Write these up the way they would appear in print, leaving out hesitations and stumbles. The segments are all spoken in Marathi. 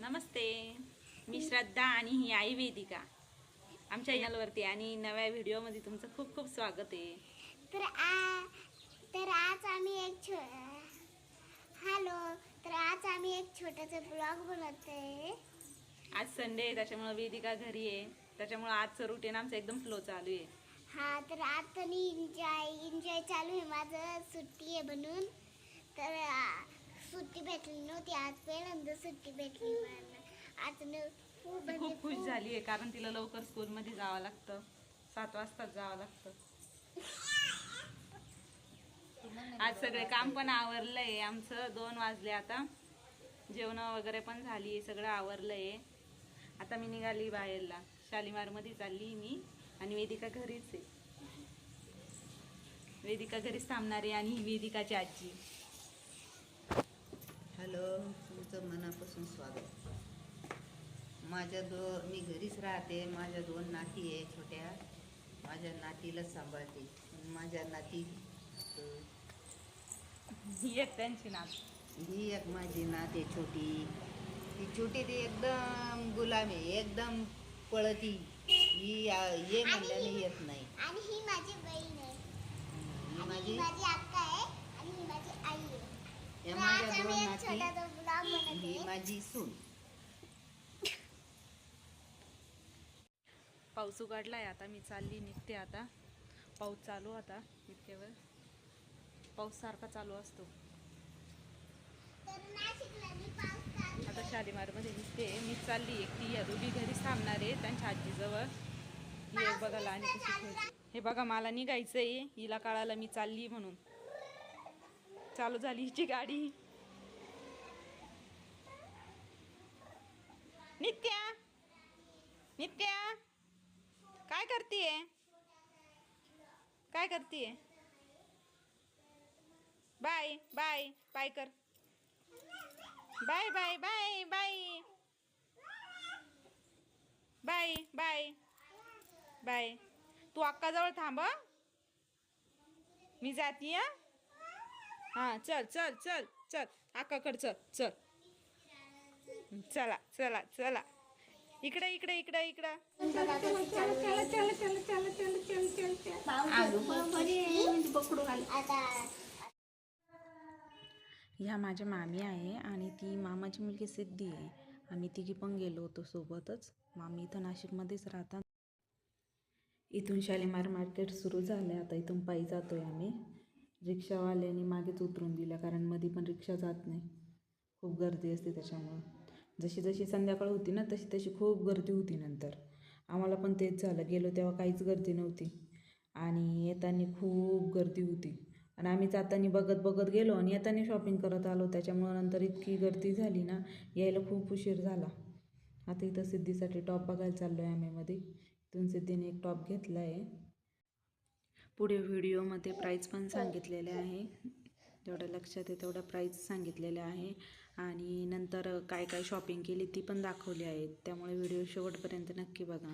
नमस्ते, मी श्रद्धा आणि ही आई वेदिका आमच्या चॅनलवरती आणि नव्या व्हिडिओमध्ये तुमचं खूप खूप स्वागत आहे. आज आम्ही एक छोटासा ब्लॉग बनवतोय. आज संडे आहे त्याच्यामुळे वेदिका घरी आहे, त्याच्यामुळे आजचं रुटीन आमचं एकदम फ्लो चालू आहे. हा, तर आज एन्जॉय चालू आहे माझं. सुट्टी आहे म्हणून. तर सुट्टी भेटली नव्हती, आज पहिल्यांदा सुट्टी भेटली. आज खूप खुश झाली आहे कारण तिला लवकर स्कूलमध्ये जावं लागतं, 7 वाजताच जावं लागतं. आज सगळे काम पण आवरलंय आमचं. 2 वाजले आता, जेवण वगैरे पण झाली, सगळं आवरलंय. आता मी निघाली बाहेरला, शालीमारमध्ये चालली मी आणि वेदिका घरीच आहे. वेदिका घरीच थांबणार आहे आणि ही वेदिकाची आजी. हॅलो, तुमचं मनापासून स्वागत. मी घरीच राहते. माझ्या 2 नाती आहे छोट्या. माझ्या नातीला सांभाळते. माझ्या नाती ही एक त्यांची नात. ही एक माझी नात आहे छोटी. ती छोटी ती एकदम गुलाम आहे, एकदम पळती. ही ये म्हणल्याने येत नाही. आणि ही माझी बहीण आहे. ही माझी अक्का आहे आणि ही माझी आई आहे. या माझ्या 2 छोटासा नाती. ब्लॉग ही बनवते. माझी सून. पाऊस उघडलाय, आता मी चालली निघते. आता पाऊस चालू आता इतक्यावर. पाऊस सारखा चालू असतो. तर नाशिकला मी पाऊस चालू आता शालीमारमध्ये निघते मी, चालली एकटी. या दोघी घरीच थांबणार आहे त्यांच्या आजीजवळ. ही एक बघायला आणि कशी खेळते. हे बघा, मला निघायचंय. हिला कळालं मी चालली म्हणून. चालू झाली हिची गाडी. नित्या, नित्या काय करतीये? काय करतीये? बाय बाय बाय कर. Bye bye bye bye bye bye bye. तू अक्काजवळ थांब हं. मी जातीय. हा, चल चल चल चल, अक्काकडे चल चल. चला चला चला, इकडे इकडे इकडे इकडं. ह्या माझ्या मामी आहे आणि ती मामाची मुलगी सिद्धी आहे. आम्ही तिघी पण गेलो होतो सोबतच. मामी इथं नाशिकमध्येच राहतात. इथून शालीमार मार्केट सुरू झालं. आता इथून पायी जातोय आम्ही. रिक्षावाल्याने मागेच उतरून दिल्या कारण मध्ये पण रिक्षा जात नाही, खूप गर्दी असते त्याच्यामुळं. जशी जशी संध्याकाळ होती ना तशी तशी खूप गर्दी होती. नंतर आम्हाला पण तेच झालं. गेलो तेव्हा काहीच गर्दी नव्हती आणि येताना खूप गर्दी होती. आणि आम्ही जाताना बघत बघत गेलो आणि येताना शॉपिंग करत आलो. त्याच्यामुळं नंतर इतकी गर्दी झाली ना, यायला खूप उशीर झाला. आता इथं सिद्धीसाठी टॉप बघायला चाललो आहे आम्ही. मध्ये इथून सिद्धीने एक टॉप घेतला आहे. पुढे व्हिडिओमध्ये प्राईस पण सांगितलेले आहे, जेवढं लक्षात आहे तेवढं प्राईस सांगितलेलं आहे. आणि नंतर काय काय शॉपिंग केली ती पण दाखवली आहे. त्यामुळे व्हिडिओ शेवटपर्यंत नक्की बघा.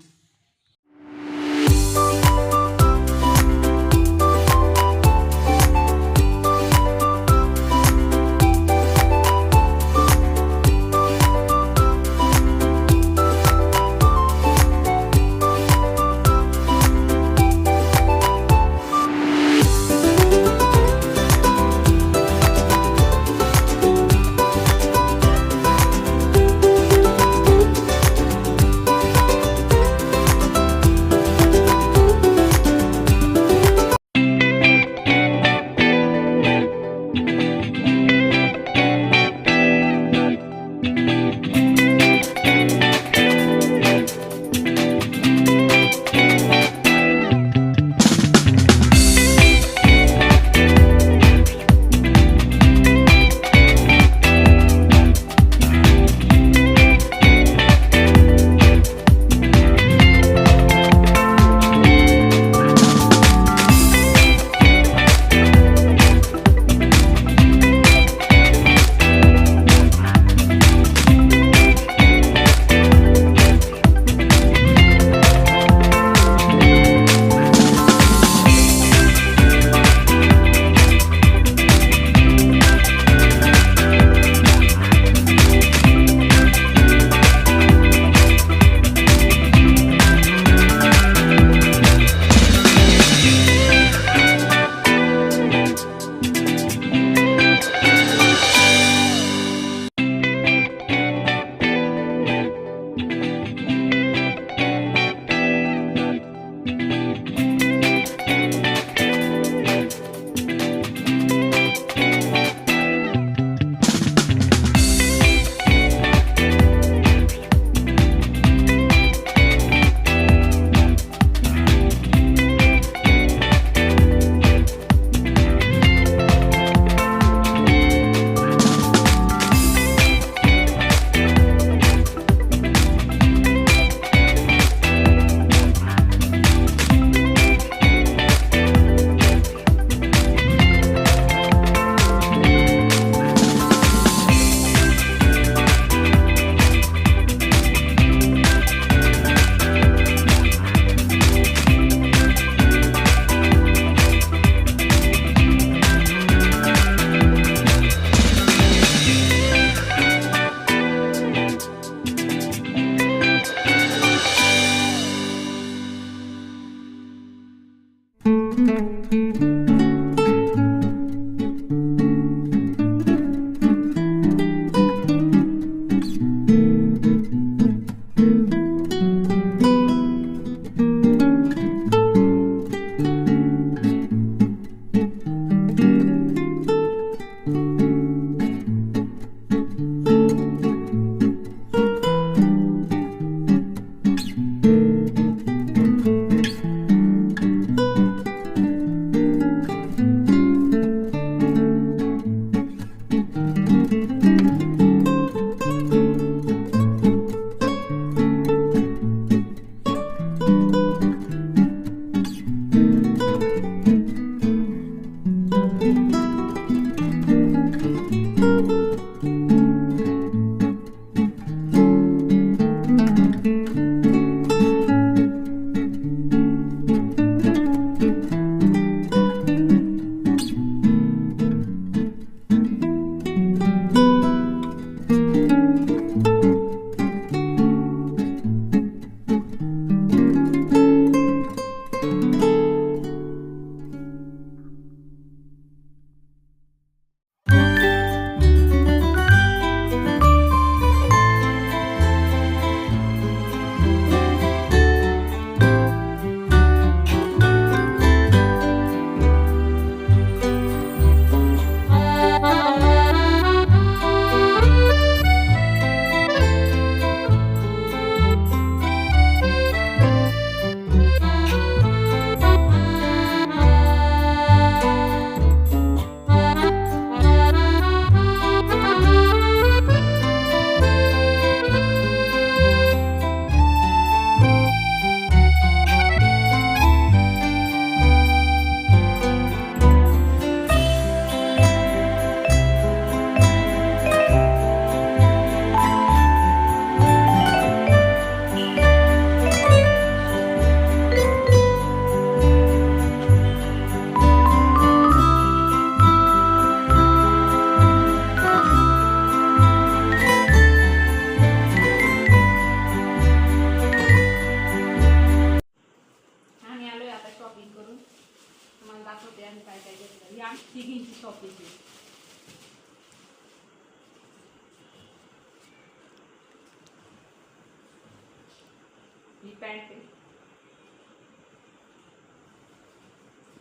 पॅन्ट आहे.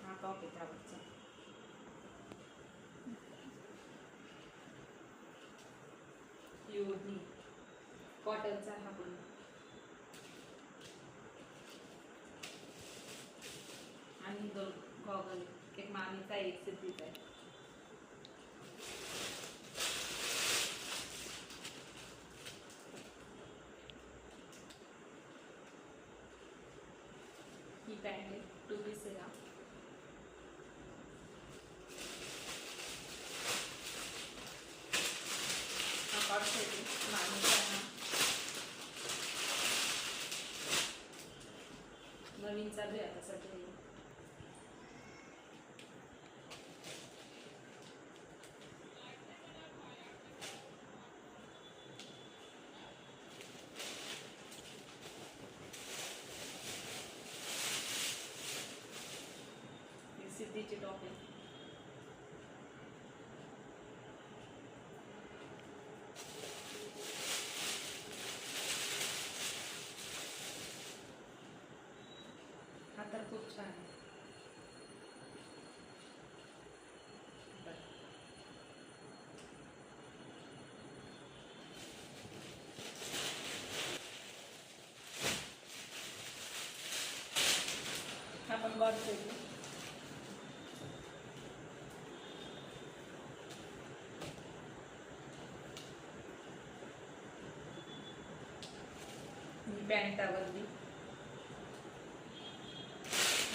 हा टॉप आहे त्यावरचा. प्युअरली कॉटनचा हा पण. आणि दोन गॉगल, एक मामीचा आहे, एक सिद्धीचा आहे. ही पॅन्ट आहे, 2 पीस आहे. हा कॉट सेट आहे, मामीचा आहे. नवीन चालू आहे आता सध्या. सिद्धीची टॉप आहे. हा तर खूप छान आहे. हा पण गॉड सेट आहे. पॅन्टावरली.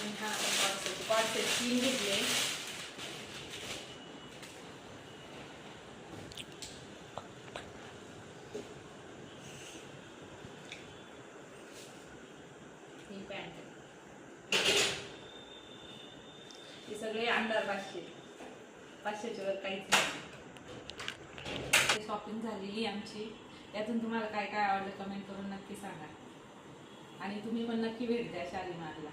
आणि हा आपण कॉट सेट 3 घेतले. ही पॅन्ट आहे. हे सगळे अंडर 500. 500च्या वर काहीच नाही. शॉपिंग झालेली आमची. यातून तुम्हाला काय काय आवडलं कमेंट करून नक्की सांगा. आणि तुम्ही पण नक्की भेट द्या शालीमारला.